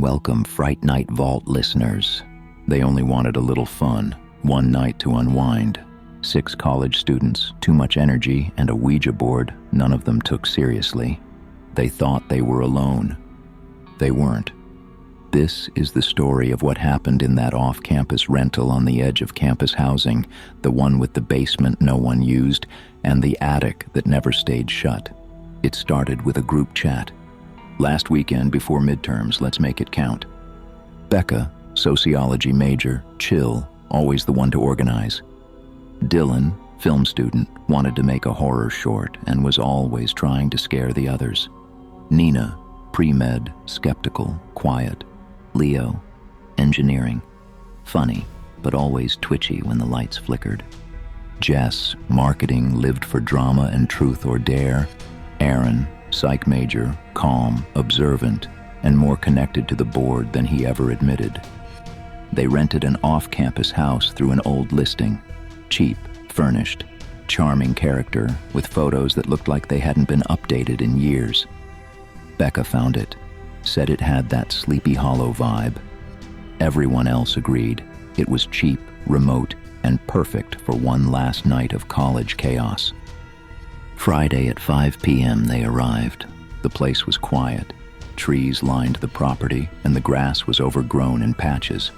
Welcome, Fright Night Vault listeners. They only wanted a little fun, one night to unwind. 6 college students, too much energy, and a Ouija board none of them took seriously. They thought they were alone. They weren't. This is the story of what happened in that off-campus rental on the edge of campus housing, the one with the basement no one used, and the attic that never stayed shut. It started with a group chat. Last weekend before midterms, let's make it count. Becca, sociology major, chill, always the one to organize. Dylan, film student, wanted to make a horror short and was always trying to scare the others. Nina, pre-med, skeptical, quiet. Leo, engineering, funny, but always twitchy when the lights flickered. Jess, marketing, lived for drama and truth or dare. Aaron, psych major, calm, observant, and more connected to the board than he ever admitted. They rented an off-campus house through an old listing. Cheap, furnished, charming character, with photos that looked like they hadn't been updated in years. Becca found it, said it had that Sleepy Hollow vibe. Everyone else agreed. It was cheap, remote, and perfect for one last night of college chaos. Friday at 5 p.m. they arrived. The place was quiet. Trees lined the property, and the grass was overgrown in patches.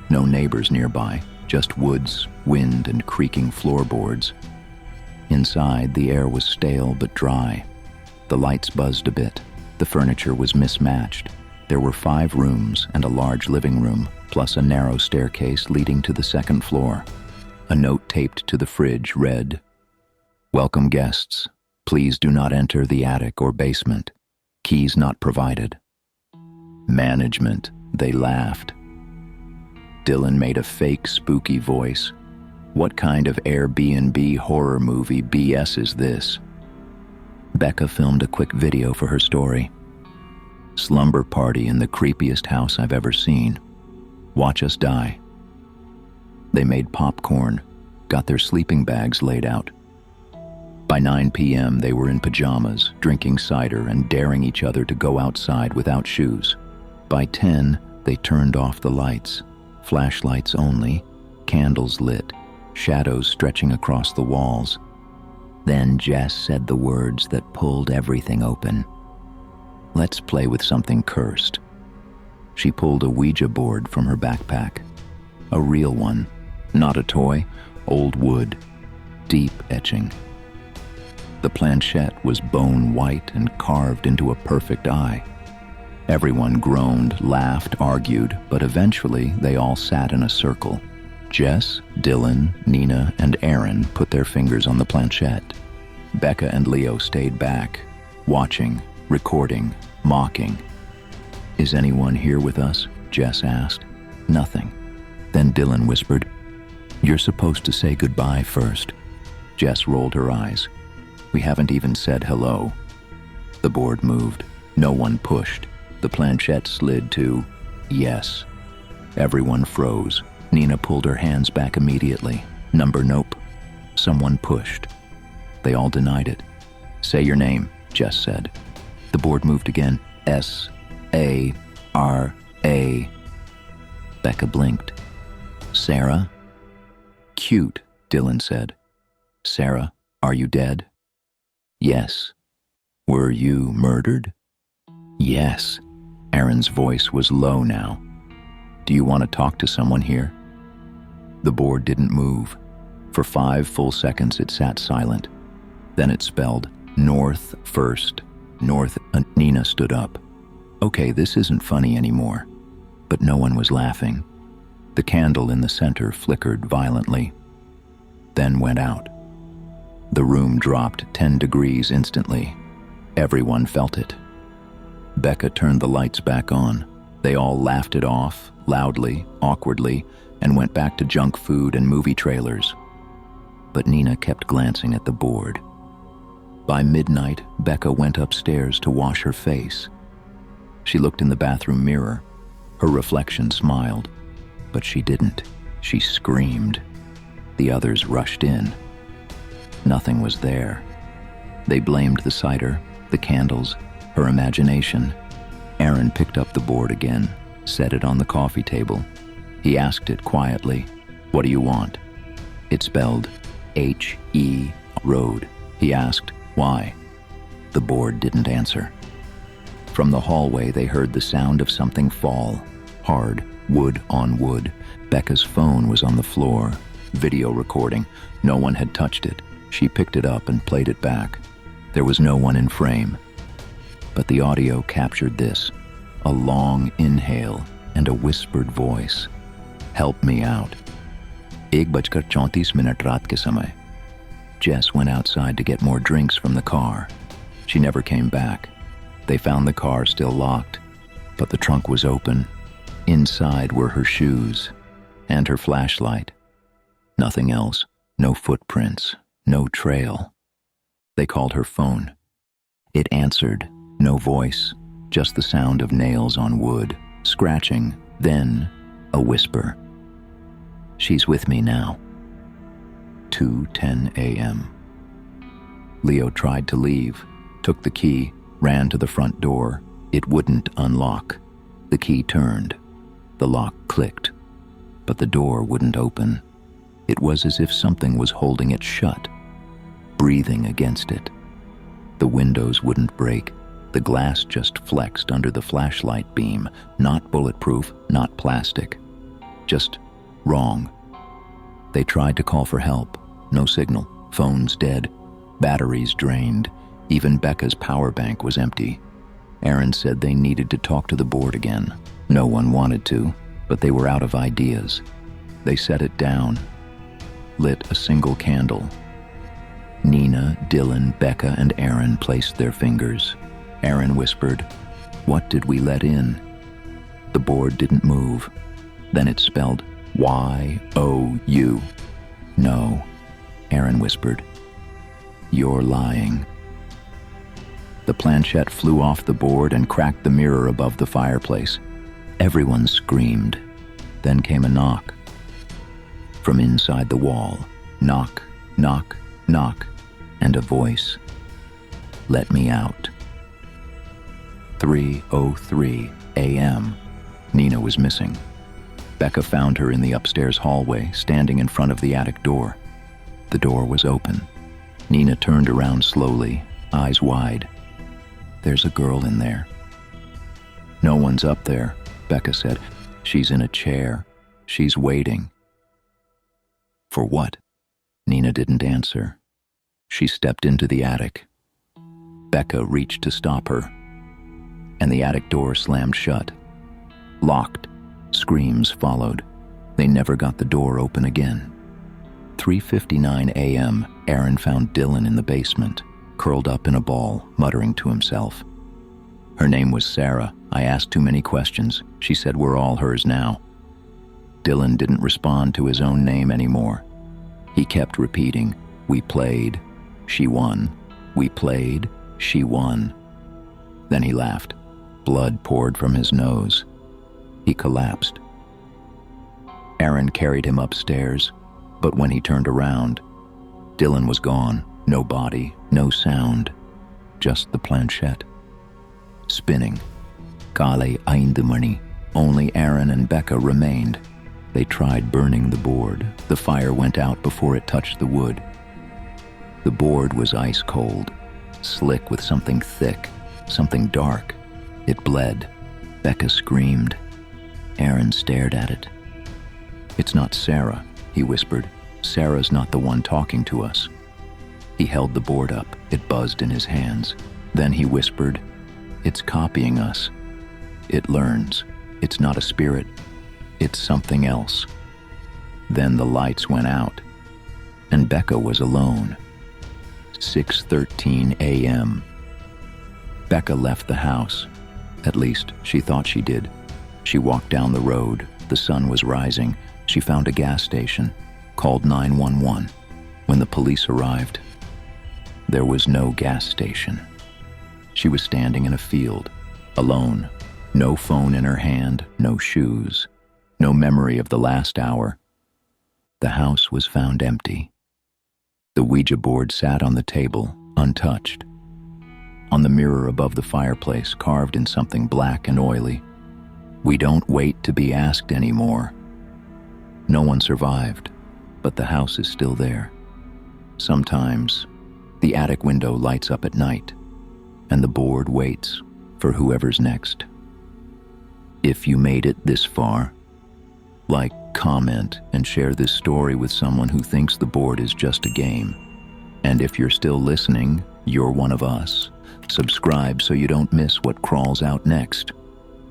No neighbors nearby, just woods, wind, and creaking floorboards. Inside, the air was stale but dry. The lights buzzed a bit. The furniture was mismatched. There were 5 rooms and a large living room, plus a narrow staircase leading to the second floor. A note taped to the fridge read, "Welcome guests. Please do not enter the attic or basement. Keys not provided." Management, they laughed. Dylan made a fake spooky voice. What kind of Airbnb horror movie BS is this? Becca filmed a quick video for her story. Slumber party in the creepiest house I've ever seen. Watch us die. They made popcorn, got their sleeping bags laid out. By 9 p.m. they were in pajamas, drinking cider and daring each other to go outside without shoes. By 10, they turned off the lights. Flashlights only, candles lit, shadows stretching across the walls. Then Jess said the words that pulled everything open. "Let's play with something cursed." She pulled a Ouija board from her backpack. A real one, not a toy, old wood, deep etching. The planchette was bone white and carved into a perfect eye. Everyone groaned, laughed, argued, but eventually they all sat in a circle. Jess, Dylan, Nina, and Aaron put their fingers on the planchette. Becca and Leo stayed back, watching, recording, mocking. "Is anyone here with us?" Jess asked. Nothing. Then Dylan whispered, "You're supposed to say goodbye first." Jess rolled her eyes. "We haven't even said hello." The board moved. No one pushed. The planchette slid to yes. Everyone froze. Nina pulled her hands back immediately. Number nope. Someone pushed. They all denied it. "Say your name," Jess said. The board moved again. S-A-R-A. Becca blinked. "Sarah?" "Cute," Dylan said. "Sarah, are you dead?" "Yes." "Were you murdered?" "Yes." Aaron's voice was low now. "Do you want to talk to someone here?" The board didn't move. For 5 full seconds it sat silent. Then it spelled, "North first. North." Nina stood up. "Okay, this isn't funny anymore." But no one was laughing. The candle in the center flickered violently, then went out. The room dropped 10 degrees instantly. Everyone felt it. Becca turned the lights back on. They all laughed it off, loudly, awkwardly, and went back to junk food and movie trailers. But Nina kept glancing at the board. By midnight, Becca went upstairs to wash her face. She looked in the bathroom mirror. Her reflection smiled, but she didn't. She screamed. The others rushed in. Nothing was there. They blamed the cider, the candles, her imagination. Aaron picked up the board again, set it on the coffee table. He asked it quietly, "What do you want?" It spelled H-E road. He asked, "Why?" The board didn't answer. From the hallway, they heard the sound of something fall. Hard, wood on wood. Becca's phone was on the floor. Video recording. No one had touched it. She picked it up and played it back. There was no one in frame. But the audio captured this. A long inhale and a whispered voice. "Help me out." 1:34 रात के समय. Jess went outside to get more drinks from the car. She never came back. They found the car still locked, but the trunk was open. Inside were her shoes and her flashlight. Nothing else. No footprints. No trail. They called her phone. It answered. No voice. Just the sound of nails on wood. Scratching. Then a whisper. "She's with me now." 2:10 a.m. Leo tried to leave, took the key, ran to the front door. It wouldn't unlock. The key turned. The lock clicked. But the door wouldn't open. It was as if something was holding it shut, breathing against it. The windows wouldn't break. The glass just flexed under the flashlight beam. Not bulletproof, not plastic. Just wrong. They tried to call for help. No signal. Phones dead. Batteries drained. Even Becca's power bank was empty. Aaron said they needed to talk to the board again. No one wanted to, but they were out of ideas. They set it down, lit a single candle. Nina, Dylan, Becca, and Aaron placed their fingers. Aaron whispered, "What did we let in?" The board didn't move. Then it spelled Y-O-U. "No," Aaron whispered. "You're lying." The planchette flew off the board and cracked the mirror above the fireplace. Everyone screamed. Then came a knock. From inside the wall. Knock, knock, knock, and a voice. "Let me out." 3:03 a.m. Nina was missing. Becca found her in the upstairs hallway, standing in front of the attic door. The door was open. Nina turned around slowly, eyes wide. "There's a girl in there." "No one's up there," Becca said. "She's in a chair. She's waiting." "For what?" Nina didn't answer. She stepped into the attic. Becca reached to stop her, and the attic door slammed shut. Locked. Screams followed. They never got the door open again. 3:59 a.m., Aaron found Dylan in the basement, curled up in a ball, muttering to himself. Her name was Sarah. I asked too many questions. She said we're all hers now. Dylan didn't respond to his own name anymore. He kept repeating, "We played. She won. We played. She won." Then he laughed. Blood poured from his nose. He collapsed. Aaron carried him upstairs, but when he turned around, Dylan was gone. No body, no sound, just the planchette. Spinning. Kale Aindumani. Only Aaron and Becca remained. They tried burning the board. The fire went out before it touched the wood. The board was ice cold, slick with something thick, something dark. It bled. Becca screamed. Aaron stared at it. "It's not Sarah," he whispered. "Sarah's not the one talking to us." He held the board up. It buzzed in his hands. Then he whispered, "It's copying us. It learns. It's not a spirit. It's something else." Then the lights went out, and Becca was alone. 6:13 a.m. Becca left the house. At least, she thought she did. She walked down the road. The sun was rising. She found a gas station, called 911. When the police arrived, there was no gas station. She was standing in a field, alone. No phone in her hand, no shoes, no memory of the last hour. The house was found empty. The Ouija board sat on the table, untouched. On the mirror above the fireplace, carved in something black and oily, We don't wait to be asked anymore. No one survived, but the house is still there. Sometimes, the attic window lights up at night, and the board waits for whoever's next. If you made it this far, like, comment, and share this story with someone who thinks the board is just a game. And if you're still listening, you're one of us. Subscribe so you don't miss what crawls out next.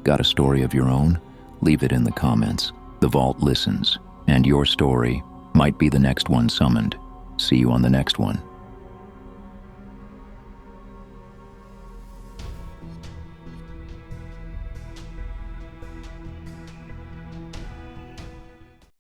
Got a story of your own? Leave it in the comments. The Vault listens, and your story might be the next one summoned. See you on the next one.